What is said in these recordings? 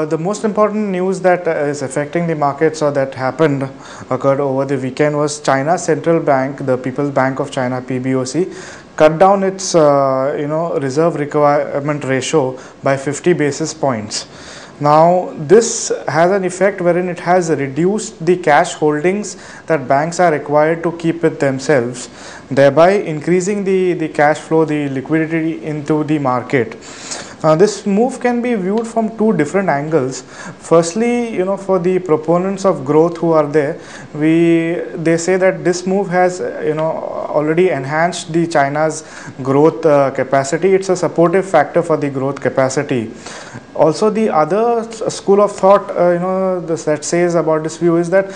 the most important news that is affecting the markets or that occurred over the weekend was China's central bank, the People's Bank of China (PBOC), cut down its reserve requirement ratio by 50 basis points. Now, this has an effect wherein it has reduced the cash holdings that banks are required to keep with themselves, thereby increasing the cash flow, the liquidity into the market. This move can be viewed from two different angles. Firstly, for the proponents of growth who are there, they say that this move has already enhanced the China's growth capacity. It's a supportive factor for the growth capacity. Also, the other school of thought that says about this view is that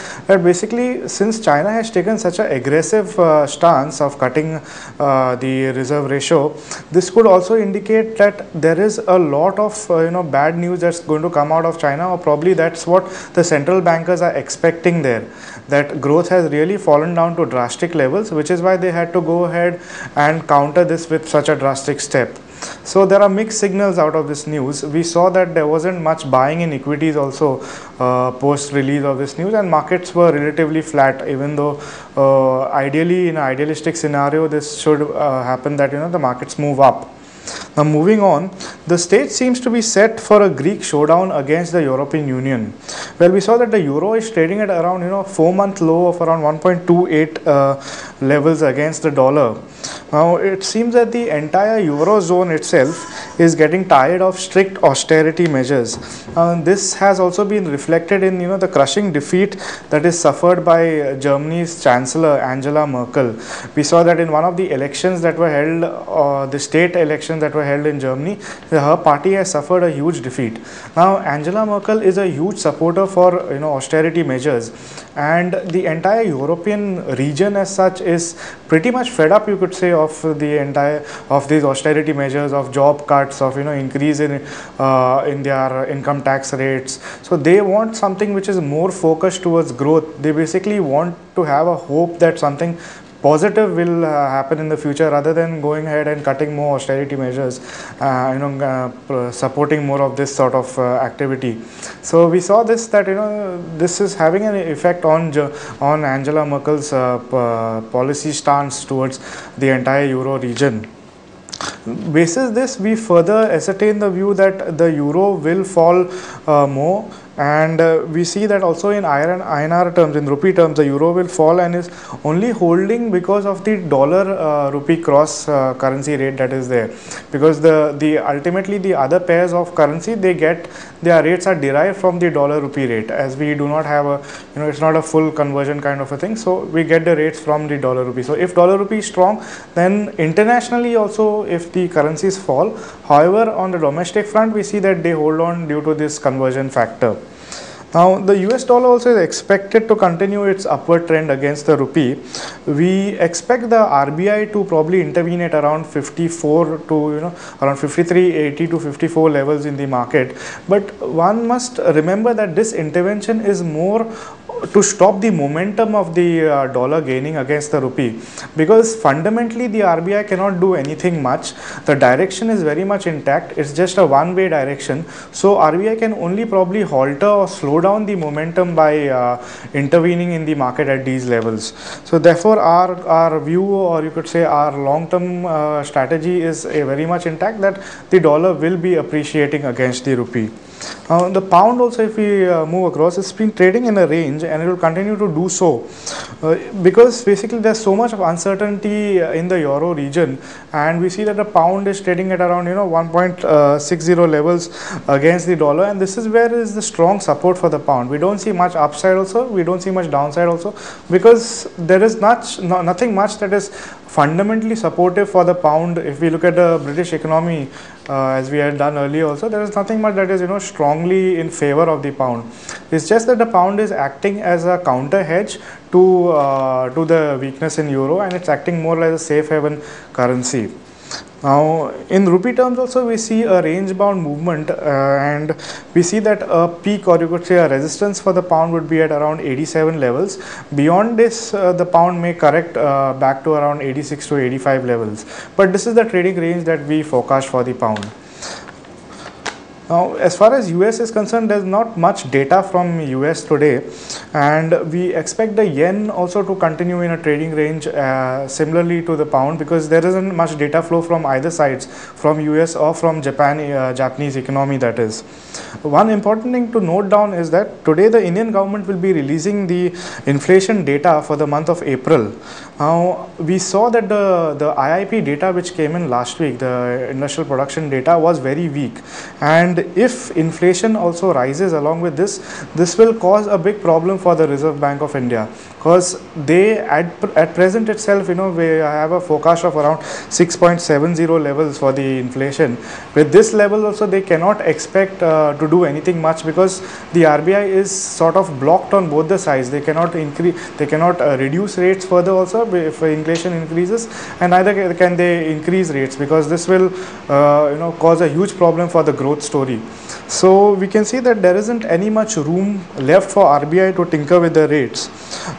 basically, since China has taken such an aggressive stance of cutting the reserve ratio, this could also indicate that there is a lot of bad news that's going to come out of China, or probably that's what the central bankers are expecting there, that growth has really fallen down to drastic levels, which is why they had to go ahead and counter this with such a drastic step. So there are mixed signals out of this news. We saw that there wasn't much buying in equities also post release of this news, and markets were relatively flat, even though ideally, in an idealistic scenario, this should happen that the markets move up. Now, moving on, the stage seems to be set for a Greek showdown against the European Union. Well, we saw that the euro is trading at around 4-month low of around 1.28 levels against the dollar. Now, it seems that the entire eurozone itself is getting tired of strict austerity measures. This has also been reflected in the crushing defeat that is suffered by Germany's Chancellor Angela Merkel. We saw that in one of the elections that were held, the state elections that were held in Germany, her party has suffered a huge defeat. Now, Angela Merkel is a huge supporter for austerity measures, and the entire European region as such is pretty much fed up, you could say, of these austerity measures, of job cuts, of increase in their income tax rates. So they want something which is more focused towards growth. They basically want to have a hope that something positive will happen in the future, rather than going ahead and cutting more austerity measures, supporting more of this sort of activity. So we saw this, that this is having an effect on Angela Merkel's policy stance towards the entire euro region. Basis this, we further ascertain the view that the euro will fall more. And we see that also in INR terms, in rupee terms, the euro will fall and is only holding because of the dollar rupee cross currency rate that is there. Because ultimately the other pairs of currency, their rates are derived from the dollar rupee rate, as we do not have it's not a full conversion kind of a thing. So we get the rates from the dollar rupee. So if dollar rupee is strong, then internationally also if the currencies fall. However, on the domestic front, we see that they hold on due to this conversion factor. Now, the US dollar also is expected to continue its upward trend against the rupee. We expect the RBI to probably intervene at around 54 to around 53.80 to 54 levels in the market. But one must remember that this intervention is more to stop the momentum of the dollar gaining against the rupee, because fundamentally the RBI cannot do anything much. The direction is very much intact. It's just a one-way direction. So RBI can only probably halter or slow down the momentum by intervening in the market at these levels. So therefore our view, or you could say our long-term strategy, is very much intact, that the dollar will be appreciating against the rupee. The pound also, if we move across, it's been trading in a range and it will continue to do so, because basically there's so much of uncertainty in the euro region, and we see that the pound is trading at around 1.60 levels against the dollar, and this is where is the strong support for the pound. We don't see much upside also, we don't see much downside also, because there is nothing much that is fundamentally supportive for the pound. If we look at the British economy, as we had done earlier also, there is nothing much that is strongly in favor of the pound. It's just that the pound is acting as a counter hedge to the weakness in euro, and it's acting more like a safe haven currency. Now, in rupee terms also, we see a range bound movement, and we see that a peak, or you could say a resistance for the pound, would be at around 87 levels. Beyond this, the pound may correct back to around 86 to 85 levels. But this is the trading range that we forecast for the pound. Now, as far as US is concerned, there's not much data from US today, and we expect the yen also to continue in a trading range similarly to the pound, because there isn't much data flow from either sides, from US or from Japanese economy, that is. One important thing to note down is that today the Indian government will be releasing the inflation data for the month of April. Now, we saw that the IIP data which came in last week, the industrial production data, was very weak, and if inflation also rises along with this, this will cause a big problem for the Reserve Bank of India, because they at present itself, we have a forecast of around 6.70 levels for the inflation. With this level also, they cannot expect to do anything much, because the RBI is sort of blocked on both the sides. They cannot reduce rates further also if inflation increases, and neither can they increase rates, because this will cause a huge problem for the growth story. So we can see that there isn't any much room left for RBI to tinker with the rates.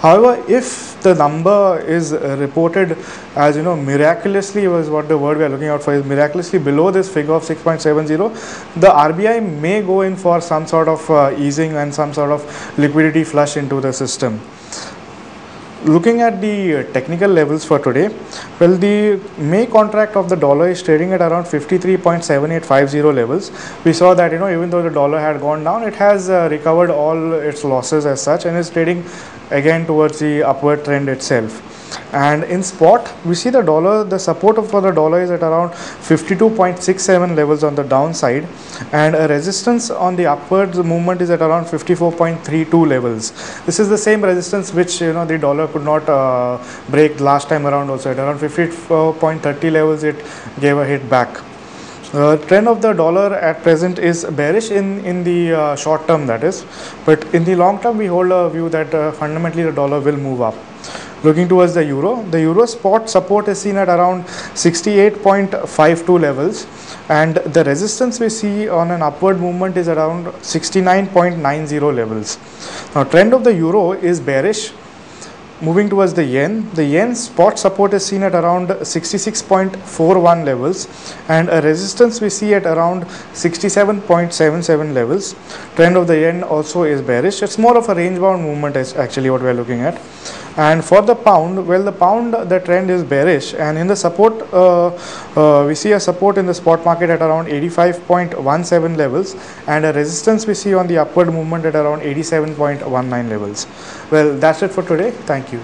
However, if the number is reported as miraculously, was what the word we are looking out for, is miraculously below this figure of 6.70, the RBI may go in for some sort of easing and some sort of liquidity flush into the system. Looking at the technical levels for today, well, the May contract of the dollar is trading at around 53.7850 levels. We saw that even though the dollar had gone down, it has recovered all its losses as such, and is trading again towards the upward trend itself. And in spot, we see the support for the dollar is at around 52.67 levels on the downside, and a resistance on the upwards movement is at around 54.32 levels. This is the same resistance which the dollar could not break last time around also. At around 54.30 levels, it gave a hit back. Trend of the dollar at present is bearish in the short term, that is, but in the long term we hold a view that fundamentally the dollar will move up. Looking towards the euro spot support is seen at around 68.52 levels, and the resistance we see on an upward movement is around 69.90 levels. Now, trend of the euro is bearish. Moving towards the yen spot support is seen at around 66.41 levels, and a resistance we see at around 67.77 levels. Trend of the yen also is bearish. It's more of a range bound movement is actually what we are looking at. And for the pound, well, the trend is bearish, and in the support we see a support in the spot market at around 85.17 levels, and a resistance we see on the upward movement at around 87.19 levels. Well, that's it for today. Thank you.